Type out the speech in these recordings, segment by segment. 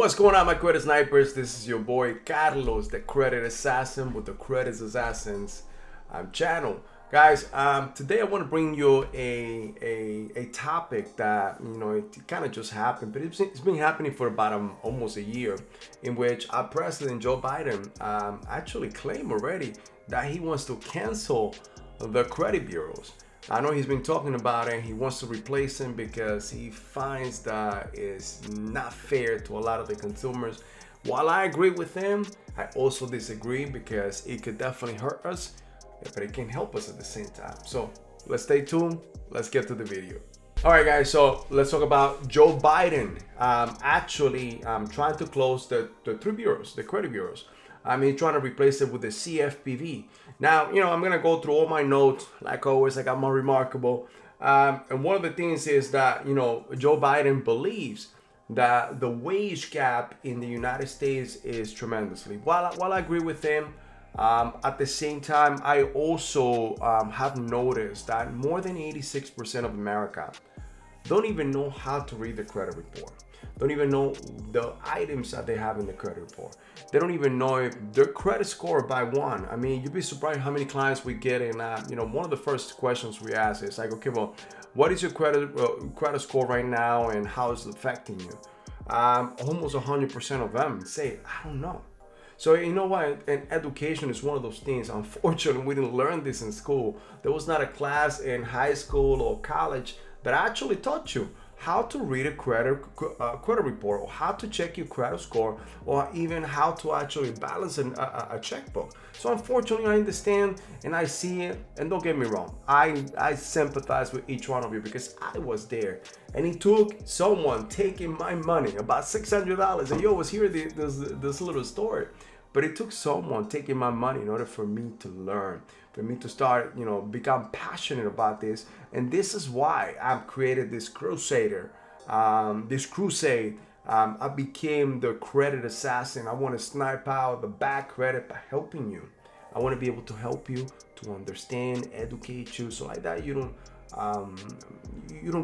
What's going on, my credit snipers? This is your boy Carlos, the credit assassin with the Credit Assassins channel. Guys, today I want to bring you a topic that, it kind of just happened, but it's been happening for about almost a year, in which our president, Joe Biden, actually claimed already that he wants to cancel the credit bureaus. I know he's been talking about it. He wants to replace them because he finds that it's not fair to a lot of the consumers. While I agree with him, I also disagree because it could definitely hurt us, but it can help us at the same time. So let's stay tuned. Let's get to the video. All right, guys, so let's talk about Joe Biden actually trying to close the three bureaus, the credit bureaus. He's trying to replace it with the CFPB. Now, I'm going to go through all my notes. Like always, I got more remarkable. And one of the things is that, Joe Biden believes that the wage gap in the United States is tremendously. While I agree with him, at the same time, I also have noticed that more than 86% of America don't even know how to read the credit report. Don't even know the items that they have in the credit report. They don't even know if their credit score by one. You'd be surprised how many clients we get in. One of the first questions we ask is like, okay, well, what is your credit score right now, and how is it affecting you? Almost 100% of them say, I don't know. So you know what? And education is one of those things. Unfortunately, we didn't learn this in school. There was not a class in high school or college that actually taught you how to read a credit report, or how to check your credit score, or even how to actually balance a checkbook. So unfortunately, I understand and I see it, and don't get me wrong, I sympathize with each one of you because I was there, and it took someone taking my money, about $600, and you always hear this little story, but it took someone taking my money in order for me to learn, for me to start, become passionate about this. And this is why I've created this crusade. I became the credit assassin. I want to snipe out the bad credit by helping you. I want to be able to help you to understand, educate you, so like that you don't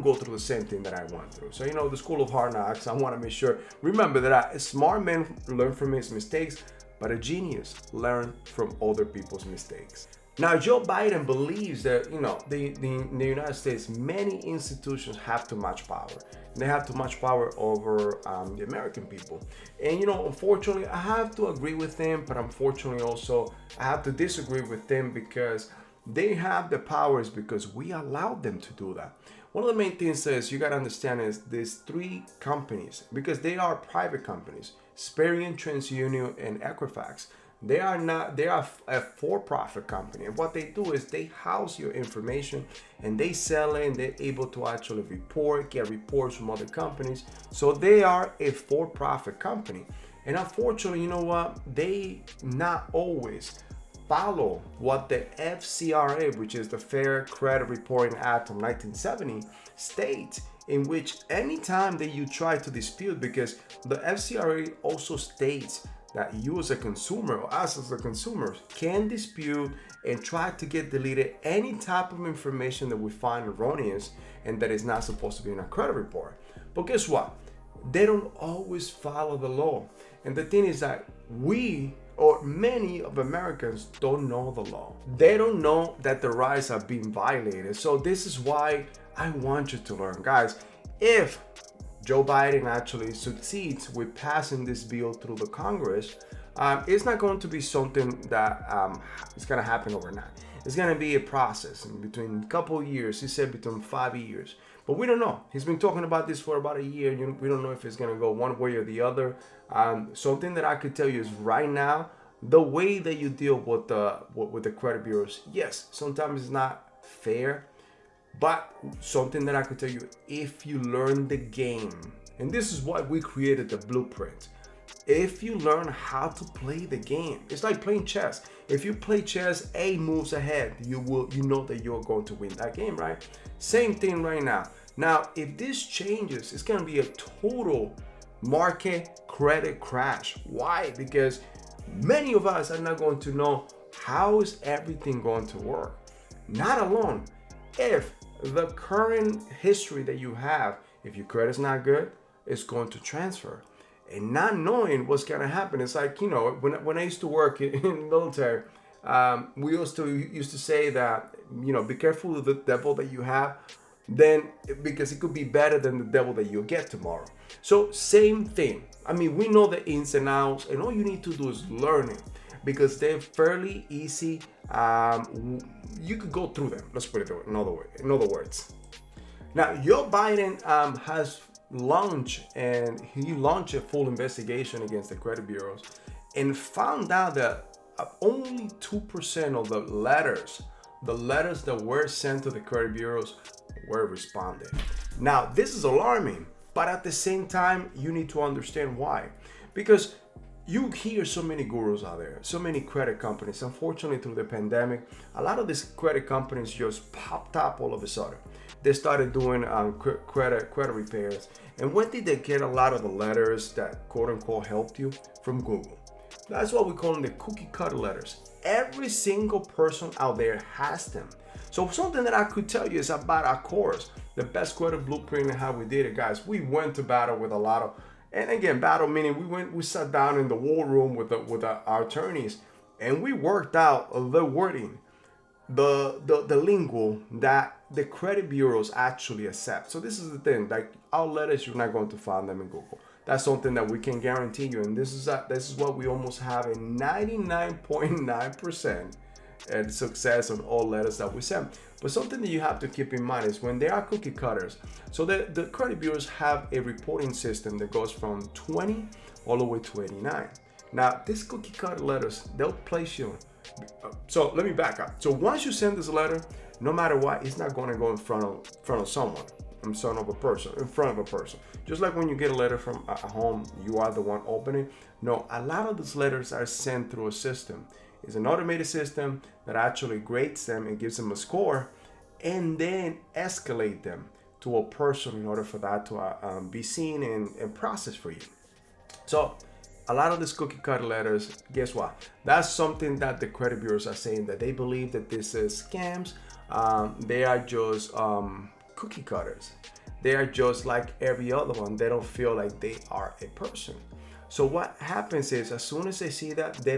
go through the same thing that I went through. So the school of hard knocks, I want to make sure, remember that a smart man learn from his mistakes, but a genius learn from other people's mistakes. Now, Joe Biden believes that, in the United States, many institutions have too much power. They have too much power over the American people. And, unfortunately, I have to agree with him, but unfortunately also I have to disagree with them because they have the powers because we allowed them to do that. One of the main things is you got to understand is these three companies, because they are private companies, Experian, TransUnion, and Equifax. They are a for-profit company, and what they do is they house your information and they sell it, and they're able to actually get reports from other companies. So they are a for-profit company, and unfortunately, they not always follow what the FCRA, which is the Fair Credit Reporting Act of 1970, states, in which anytime that you try to dispute, because the FCRA also states that you as a consumer, or us as a consumer, can dispute and try to get deleted any type of information that we find erroneous and that is not supposed to be in a credit report. But guess what? They don't always follow the law. And the thing is that many of Americans don't know the law. They don't know that the rights are being violated. So this is why I want you to learn. Guys, if Joe Biden actually succeeds with passing this bill through the Congress, it's not going to be something that is going to happen overnight. It's going to be a process in between a couple of years. He said between 5 years, but we don't know. He's been talking about this for about a year. We don't know if it's going to go one way or the other. Something that I could tell you is right now, the way that you deal with the credit bureaus, yes, sometimes it's not fair. But something that I could tell you, if you learn the game, and this is why we created the blueprint. If you learn how to play the game, it's like playing chess. If you play chess 8 moves ahead, you know that you're going to win that game, right? Same thing right now. Now, if this changes, it's going to be a total market credit crash. Why? Because many of us are not going to know how is everything going to work. Not alone. If the current history that you have, if your credit's not good, it's going to transfer. and not knowing what's gonna happen. It's like, when I used to work in the military, we used to say that, be careful of the devil that you have, then, because it could be better than the devil that you'll get tomorrow. So same thing. I mean, we know the ins and outs, and all you need to do is learn it, because they're fairly easy. You could go through them. Let's put it in other words. Now, Joe Biden has launched a full investigation against the credit bureaus, and found out that only 2% of the letters that were sent to the credit bureaus were responded. Now, this is alarming, but at the same time, you need to understand why. Because you hear so many gurus out there, so many credit companies. Unfortunately, through the pandemic, a lot of these credit companies just popped up all of a sudden. They started doing credit repairs. And when did they get a lot of the letters that quote unquote helped you? From Google. That's what we call them, the cookie cutter letters. Every single person out there has them. So something that I could tell you is about our course, the best credit blueprint, and how we did it, guys. We went to battle with a lot of, and again, battle meaning we sat down in the war room with our attorneys, and we worked out the wording, the lingo that the credit bureaus actually accept. So this is the thing, like our letters, you're not going to find them in Google. That's something that we can guarantee you, and this is what we almost have a 99.9% and success on all letters that we send. But something that you have to keep in mind is when they are cookie cutters, so the credit bureaus have a reporting system that goes from 20 all the way to 89. Now, these cookie cutter letters, they'll place you. So let me back up. So once you send this letter, no matter what, it's not going to go in front of someone, in front of a person. Just like when you get a letter from a home, you are the one opening. No, a lot of these letters are sent through a system. It's an automated system that actually grades them and gives them a score, and then escalate them to a person in order for that to be seen and processed for you. So a lot of these cookie cutter letters, guess what? That's something that the credit bureaus are saying, that they believe that this is scams. They are just cookie cutters. They are just like every other one. They don't feel like they are a person. So what happens is, as soon as they see that, they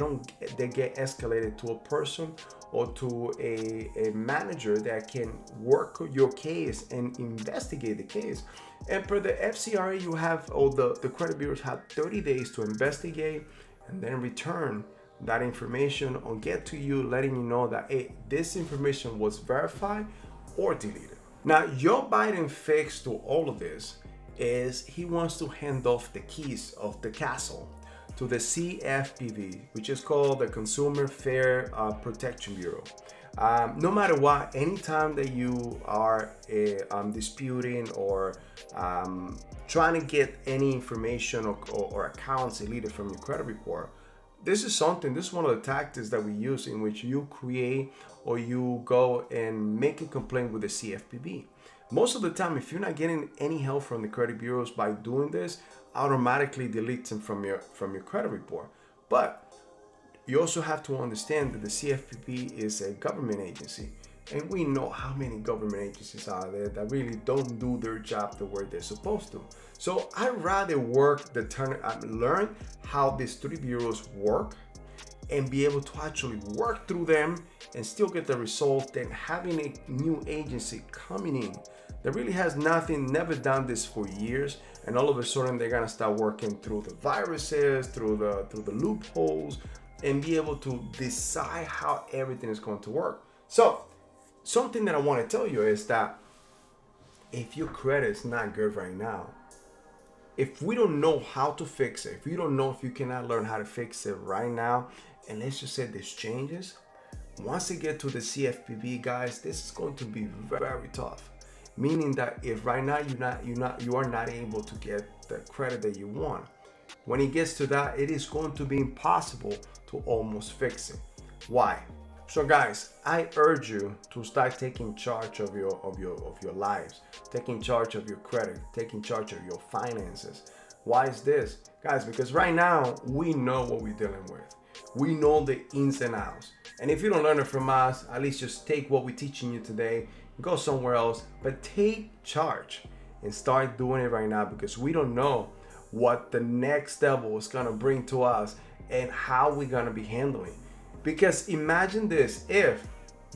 get escalated to a person or to a manager that can work your case and investigate the case. And per the FCRA, you have, or the credit bureaus have 30 days to investigate and then return that information or get to you, letting you know that, hey, this information was verified or deleted. Now, Joe Biden fix to all of this is he wants to hand off the keys of the castle to the CFPB, which is called the Consumer Fair Protection Bureau. No matter what, anytime that you are disputing or trying to get any information or accounts deleted from your credit report, this is one of the tactics that we use, in which you create or you go and make a complaint with the CFPB. Most of the time, if you're not getting any help from the credit bureaus by doing this, automatically deletes them from your credit report. But you also have to understand that the CFPB is a government agency, and we know how many government agencies are there that really don't do their job the way they're supposed to. So I'd rather learn how these three bureaus work and be able to actually work through them and still get the result than having a new agency coming in that really has never done this for years, and all of a sudden they're gonna start working through the viruses, through the loopholes, and be able to decide how everything is going to work. So something that I want to tell you is that if your credit is not good right now, if we don't know how to fix it, if you don't know, if you cannot learn how to fix it right now, and let's just say this changes, once they get to the CFPB, guys, this is going to be very tough. Meaning that if right now you are not able to get the credit that you want, when it gets to that, it is going to be impossible to almost fix it. Why? So guys, I urge you to start taking charge of your lives, taking charge of your credit, taking charge of your finances. Why is this? Guys, because right now we know what we're dealing with. We know the ins and outs. And if you don't learn it from us, at least just take what we're teaching you today, go somewhere else, but take charge and start doing it right now, because we don't know what the next devil is gonna bring to us and how we're gonna be handling. Because imagine this, if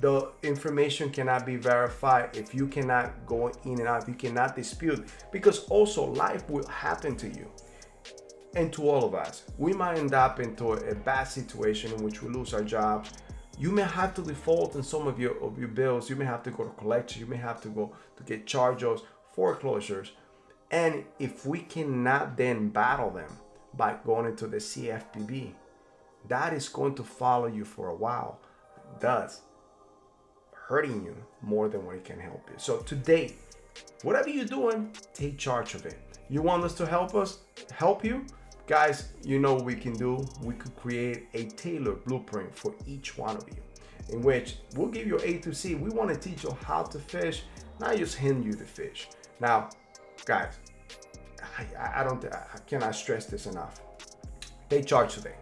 the information cannot be verified, if you cannot go in and out, if you cannot dispute, because also life will happen to you and to all of us. We might end up into a bad situation in which we lose our jobs. You may have to default in some of your bills. You may have to go to collection. You may have to go to get charge-offs, foreclosures. And if we cannot then battle them by going into the CFPB, that is going to follow you for a while, thus hurting you more than what it can help you. So today, whatever you're doing, take charge of it. You want us to help you? Guys, you know what we can do. We could create a tailored blueprint for each one of you, in which we'll give you A to C. We want to teach you how to fish, not just hand you the fish. Now, guys, I cannot stress this enough. Take charge today.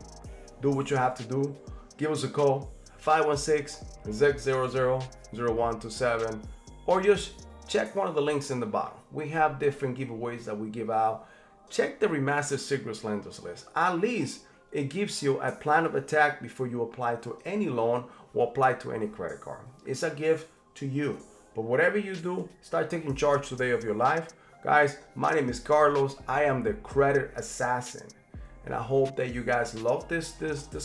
Do what you have to do. Give us a call, 516-600-0127, or just check one of the links in the bottom. We have different giveaways that we give out. Check the Remasters Secrets Lenders list. At least it gives you a plan of attack before you apply to any loan or apply to any credit card. It's a gift to you. But whatever you do, start taking charge today of your life. Guys, my name is Carlos. I am the Credit Assassin. And I hope that you guys love this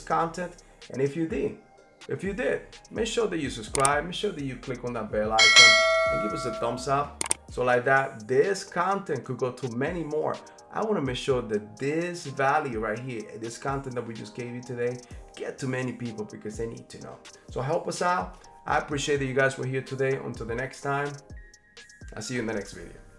content. And if you did, make sure that you subscribe. Make sure that you click on that bell icon and give us a thumbs up. So like that, this content could go to many more. I want to make sure that this value right here, this content that we just gave you today, get to many people because they need to know. So help us out. I appreciate that you guys were here today. Until the next time, I'll see you in the next video.